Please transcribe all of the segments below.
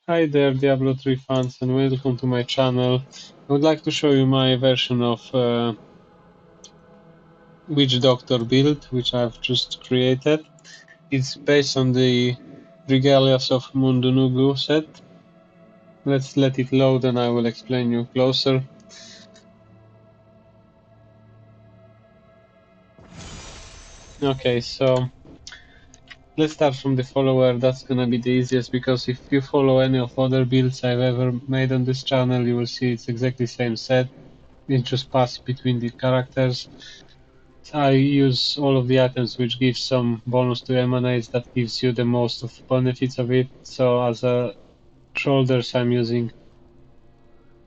Hi there, Diablo 3 fans, and welcome to my channel. I would like to show you my version of Witch Doctor build, which I've just created. It's based on the Regalias of Mundunugu set. Let's let it load and I will explain you closer. Okay, so let's start from the follower. That's gonna be the easiest, because if you follow any of other builds I've ever made on this channel, you will see it's exactly the same set. It just passes between the characters. I use all of the items which give some bonus to emanates, that gives you the most of benefits of it. So as a shoulders I'm using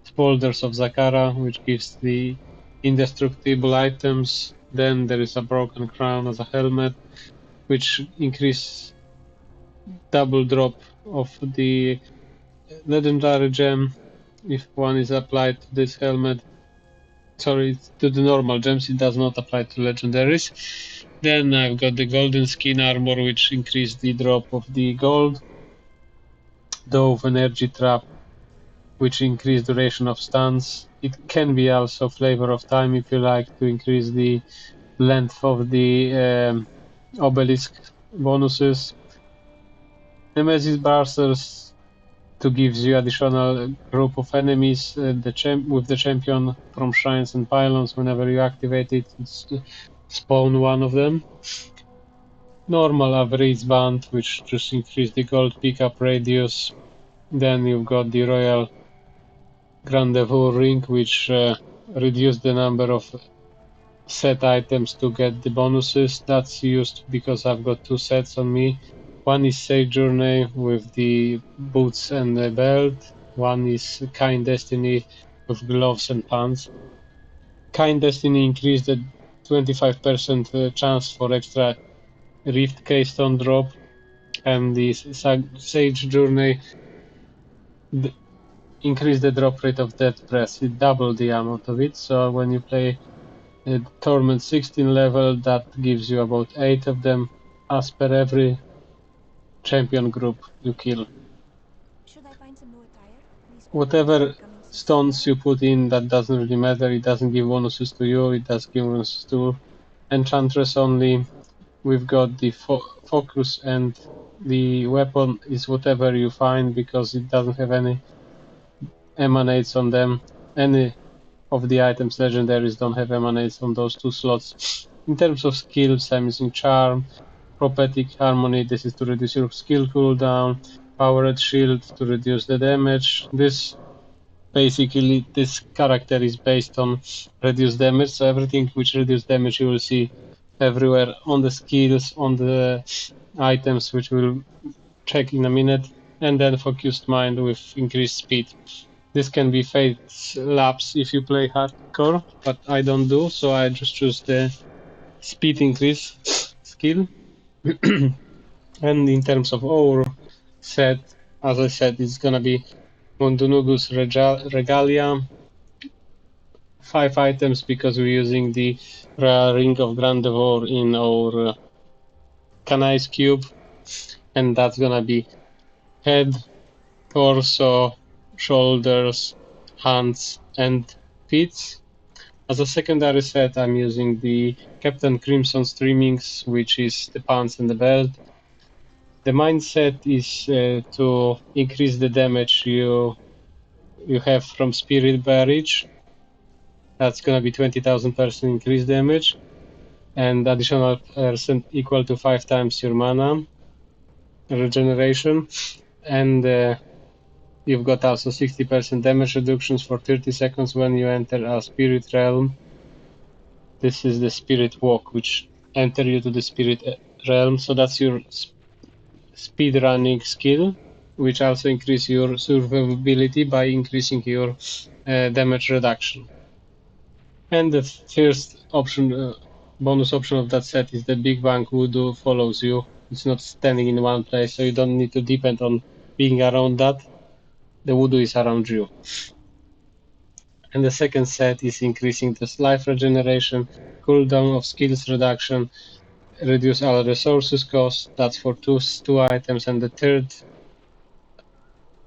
Spolders of Zakara, which gives the indestructible items. Then there is a broken crown as a helmet, which increase double drop of the legendary gem if one is applied to this helmet. Sorry, to the normal gems, it does not apply to legendaries. Then I've got the golden skin armor, which increased the drop of the gold. Dove energy trap, which increased duration of stuns. It can be also flavor of time if you like to increase the length of the obelisk bonuses. Nemesis Barsters to gives you additional group of enemies with the champion from shrines and pylons. Whenever you activate it, spawn one of them. Normal average band, which just increase the gold pickup radius. Then you've got the Royal Grandevaux ring, which reduce the number of set items to get the bonuses. That's used because I've got two sets on me. One is Sage Journey with the boots and the belt. One is Kind Destiny with gloves and pants. Kind Destiny increased the 25% chance for extra Rift Keystone drop, and the Sage Journey increased the drop rate of Death Press. It doubled the amount of it, so when you play Torment 16 level, that gives you about 8 of them as per every champion group you kill. Whatever stones you put in, that doesn't really matter. It doesn't give bonuses to you, it does give bonuses to Enchantress only. We've got the focus, and the weapon is whatever you find, because it doesn't have any emanates on them. Any of the items legendaries don't have emanates on those two slots. In terms of skills, I'm using Charm, Prophetic Harmony, this is to reduce your skill cooldown, Powered Shield to reduce the damage. This character is based on reduced damage, so everything which reduces damage you will see everywhere on the skills, on the items, which we'll check in a minute, and then Focused Mind with increased speed. This can be Fate Lapse if you play hardcore, but I don't do, so I just choose the speed increase skill. And in terms of our set, as I said, it's gonna be Mundunugu's Regalia, 5 items, because we're using the Ring of Grandevaux in our Canai's Cube, and that's gonna be head, torso, shoulders, hands, and feet. As a secondary set, I'm using the Captain Crimson Streamings, which is the pants and the belt. The mindset is to increase the damage you have from Spirit Barrage. That's gonna be 20,000% increased damage, and additional percent equal to 5 times your mana regeneration. And you've got also 60% damage reductions for 30 seconds when you enter a spirit realm. This is the Spirit Walk, which enter you to the spirit realm. So that's your speed running skill, which also increase your survivability by increasing your damage reduction. And the first option, bonus option of that set, is the Big Bang Voodoo follows you. It's not standing in one place, so you don't need to depend on being around that. The voodoo is around you. And the second set is increasing this life regeneration, cooldown of skills reduction, reduce all resources cost. That's for two items. And the third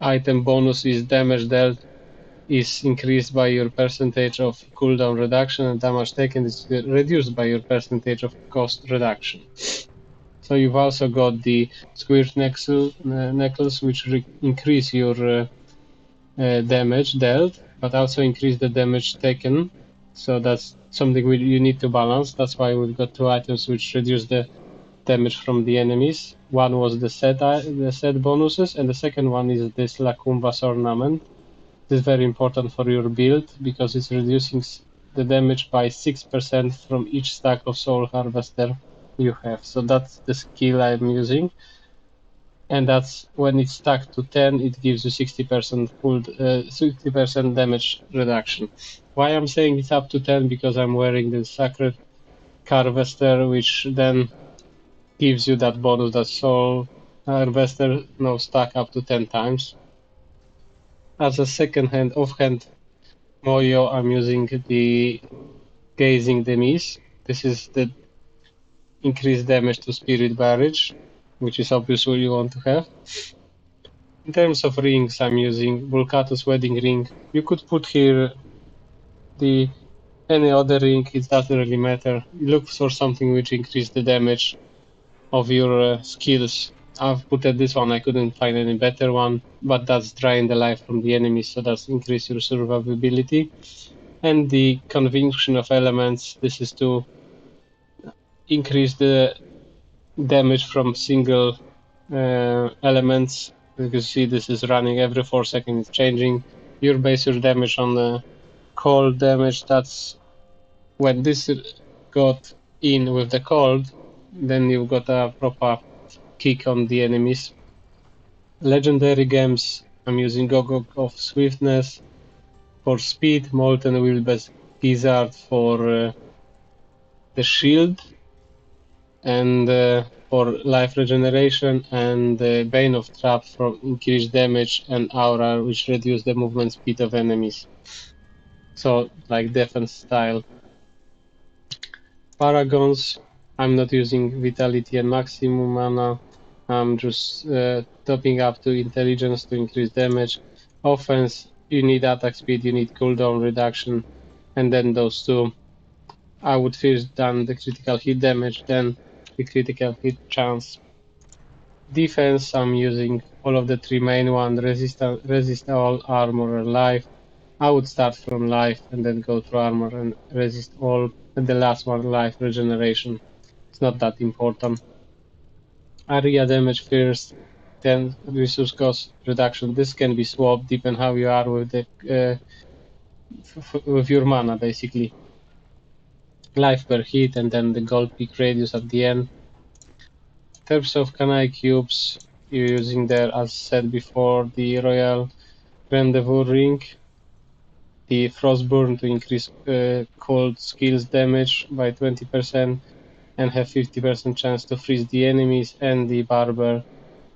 item bonus is damage dealt is increased by your percentage of cooldown reduction, and damage taken is reduced by your percentage of cost reduction. So you've also got the squirt necklace, which increase your damage dealt, but also increase the damage taken. So that's something you need to balance. That's why we've got two items which reduce the damage from the enemies. One was the set bonuses, and the second one is this Lacumba's ornament. This is very important for your build because it's reducing the damage by 6% from each stack of soul harvester you have. So that's the skill I'm using, and that's when it's stacked to 10, it gives you 60% damage reduction. Why I'm saying it's up to 10? Because I'm wearing the sacred harvester, which then gives you that bonus that soul harvester now stack up to 10 times. As a second-hand offhand Moyo, I'm using the Gazing Demise. This is the increased damage to Spirit Barrage, which is obviously what you want to have. In terms of rings, I'm using Vulcatus Wedding Ring. You could put here any other ring, it doesn't really matter. You look for something which increases the damage of your skills. I've put this one, I couldn't find any better one, but that's drain the life from the enemy, so that's increase your survivability. And the conviction of elements, this is to increase the damage from single elements. You can see this is running every 4 seconds, changing. You base your damage on the cold damage. That's when this got in with the cold, then you've got a proper kick on the enemies. Legendary gems, I'm using Gogok of Swiftness for speed, Molten Wheelbase Gizzard for the shield, and for life regeneration, and Bane of Trap for increased damage, and Aura, which reduce the movement speed of enemies. So, like defense style. Paragons, I'm not using Vitality and Maximum Mana. I'm just topping up to Intelligence to increase damage. Offense, you need attack speed, you need cooldown reduction, and then those two. I would first done the critical hit damage, then the critical hit chance. Defense, I'm using all of the three main ones, resist all, armor, and life. I would start from life and then go to armor and resist all, and the last one, life regeneration. It's not that important. Area damage first, then resource cost reduction. This can be swapped depending how you are with the with your mana, basically. Life per hit, and then the gold peak radius at the end. In terms of Kanai cubes, you're using there, as said before, the Royal Rendezvous Ring, the Frostburn to increase cold skills damage by 20% and have 50% chance to freeze the enemies, and the Barber,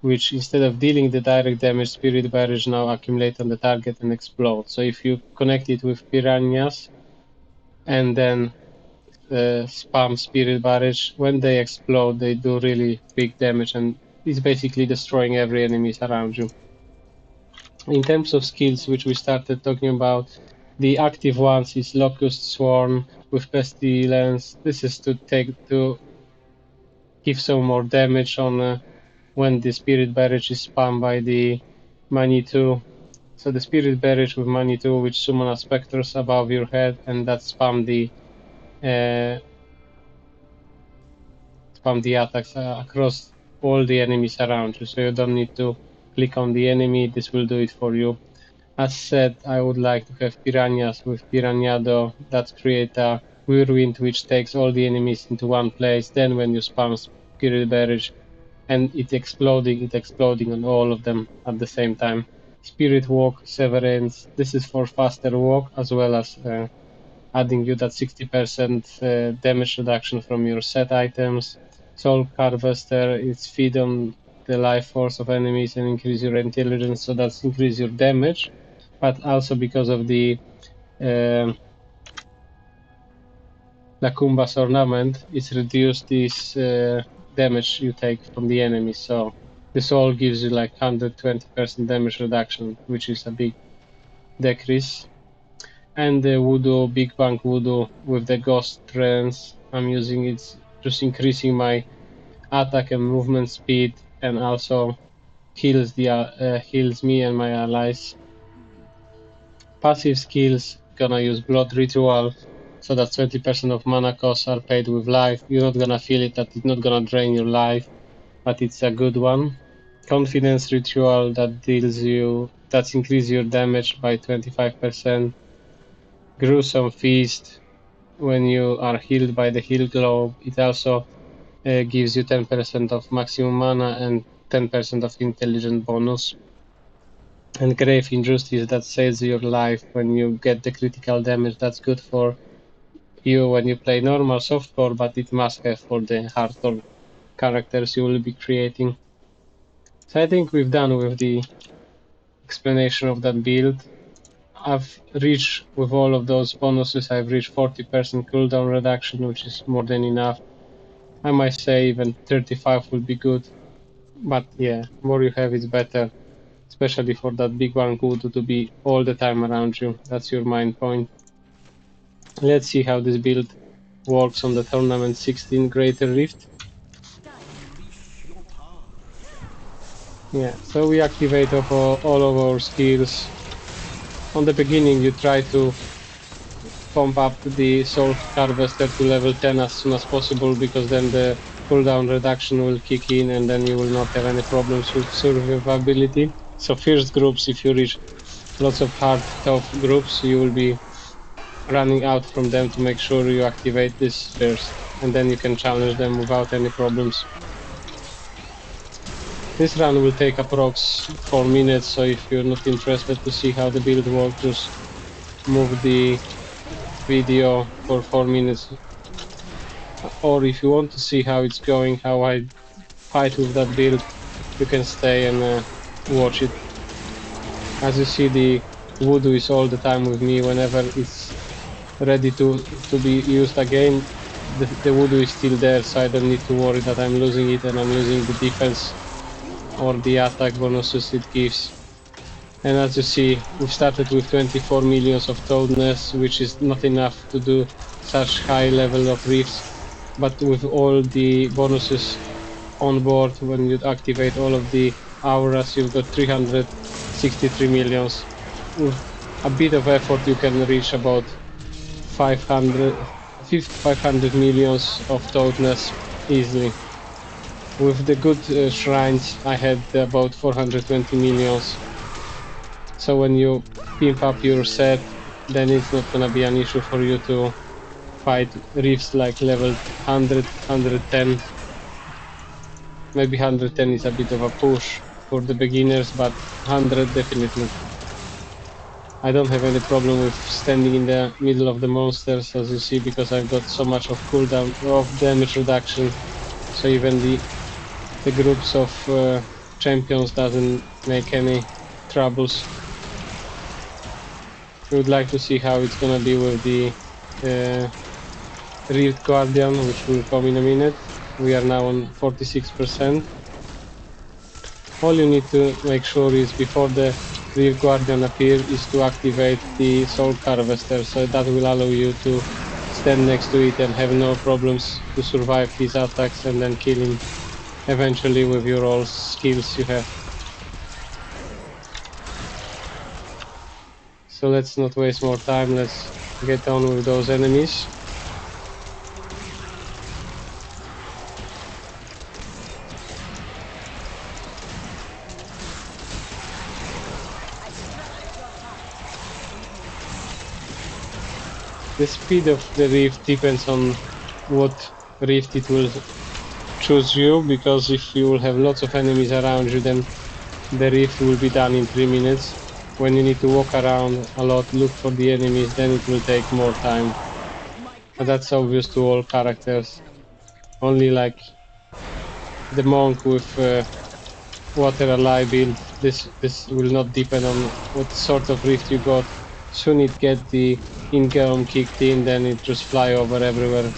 which instead of dealing the direct damage, Spirit Barrage now accumulate on the target and explode. So if you connect it with Piranhas and then spam Spirit Barrage, when they explode, they do really big damage, and it's basically destroying every enemy around you. In terms of skills, which we started talking about, the active ones is Locust Swarm with Pestilence. This is to give some more damage on when the Spirit Barrage is spammed by the Manitou. So the Spirit Barrage with Manitou, which summon a specters above your head, and that spam the attacks across all the enemies around you. So you don't need to click on the enemy, this will do it for you. As said, I would like to have Piranhas with Piranhado that create a whirlwind which takes all the enemies into one place. Then when you spam Spirit Barrage and it's exploding on all of them at the same time. Spirit Walk, Severance, this is for faster walk, as well as adding you that 60% damage reduction from your set items. Soul Harvester, it's feed on the life force of enemies and increase your intelligence, so that's increase your damage, but also because of the Lacumba's ornament, it's reduced this damage you take from the enemy. So This all gives you like 120% damage reduction, which is a big decrease. And the Voodoo, Big Bang Voodoo with the Ghost Trance, I'm using it, just increasing my attack and movement speed, and also heals me and my allies. Passive skills, gonna use Blood Ritual, so that 20% of mana costs are paid with life. You're not gonna feel it, that it's not gonna drain your life, but it's a good one. Confidence Ritual, that increase your damage by 25%. Gruesome Feast, when you are healed by the heal globe, it also gives you 10% of maximum mana and 10% of intelligence bonus. And Grave Injustice, that saves your life when you get the critical damage. That's good for you when you play normal softcore, but it must have for the hardcore characters you will be creating. So I think we've done with the explanation of that build. I've reached, with all of those bonuses, I've reached 40% cooldown reduction, which is more than enough. I might say even 35 would be good, but yeah, more you have is better, especially for that big one Voodoo to be all the time around you. That's your main point. Let's see how this build works on the tournament 16 Greater Rift. Yeah, so we activate all of our skills. On the beginning you try to pump up the Soul Harvester to level 10 as soon as possible, because then the cooldown reduction will kick in and then you will not have any problems with survivability. So first groups, if you reach lots of hard, tough groups, you will be running out from them to make sure you activate this first, and then you can challenge them without any problems. This run will take approx 4 minutes, so if you're not interested to see how the build works, just move the video for 4 minutes. Or if you want to see how it's going, how I fight with that build, you can stay and watch it. As you see, the Voodoo is all the time with me. Whenever it's ready to be used again, the Voodoo is still there, so I don't need to worry that I'm losing it and I'm losing the defense or the attack bonuses it gives. And as you see, we started with 24 millions of toadness, which is not enough to do such high level of rifts, but with all the bonuses on board, when you activate all of the auras, you've got 363 millions. With a bit of effort you can reach about 500 millions of toadness easily. With the good shrines I had about 420 millions. So when you pimp up your set, then it's not gonna be an issue for you to fight rifts like level 100, 110. Maybe 110 is a bit of a push for the beginners, but 100 definitely. I don't have any problem with standing in the middle of the monsters, as you see, because I've got so much of cooldown of damage reduction. So even the groups of champions doesn't make any troubles. We would like to see how it's gonna be with the Rift Guardian, which will come in a minute. We are now on 46%. All you need to make sure is, before the Rift Guardian appears, is to activate the Soul Harvester, so that will allow you to stand next to it and have no problems to survive his attacks and then kill him eventually with your all skills you have. So let's not waste more time, let's get on with those enemies. The speed of the rift depends on what rift it will choose you, because if you will have lots of enemies around you, then the rift will be done in 3 minutes. When you need to walk around a lot, look for the enemies, then it will take more time. But that's obvious to all characters. Only like the monk with water ally build, this will not depend on what sort of rift you got. Soon it get the in-game kicked in, then it just fly over everywhere.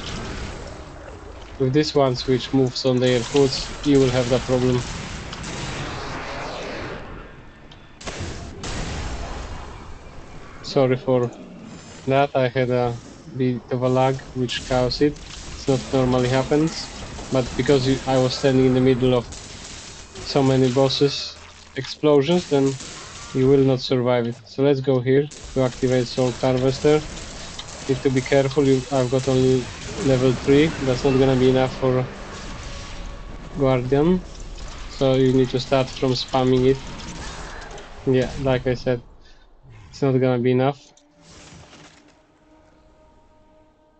With this ones which moves on their hoods, you will have that problem. Sorry for that, I had a bit of a lag which caused it. It's not normally happens, but because I was standing in the middle of so many bosses explosions, then you will not survive it. So let's go here to activate Soul Harvester. Need to be careful, I've got only level 3, that's not gonna be enough for Guardian. So you need to start from spamming it. Yeah, like I said, it's not gonna be enough.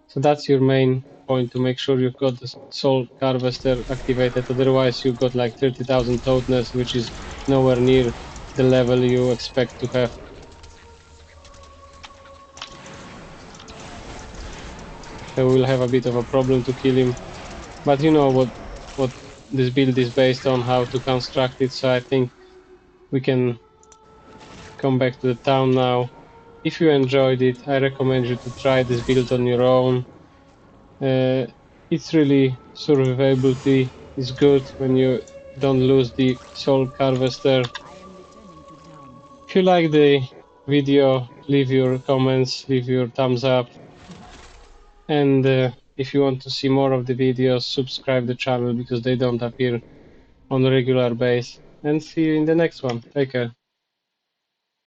So that's your main point, to make sure you've got the Soul Harvester activated, otherwise you've got like 30,000 toadness, which is nowhere near the level you expect to have. So we'll have a bit of a problem to kill him. But you know what this build is based on, how to construct it, so I think we can come back to the town now. If you enjoyed it, I recommend you to try this build on your own. It's really survivability is good when you don't lose the soul harvester. If you like the video, leave your comments, leave your thumbs up, and if you want to see more of the videos, subscribe the channel because they don't appear on a regular basis. And see you in the next one. Take care.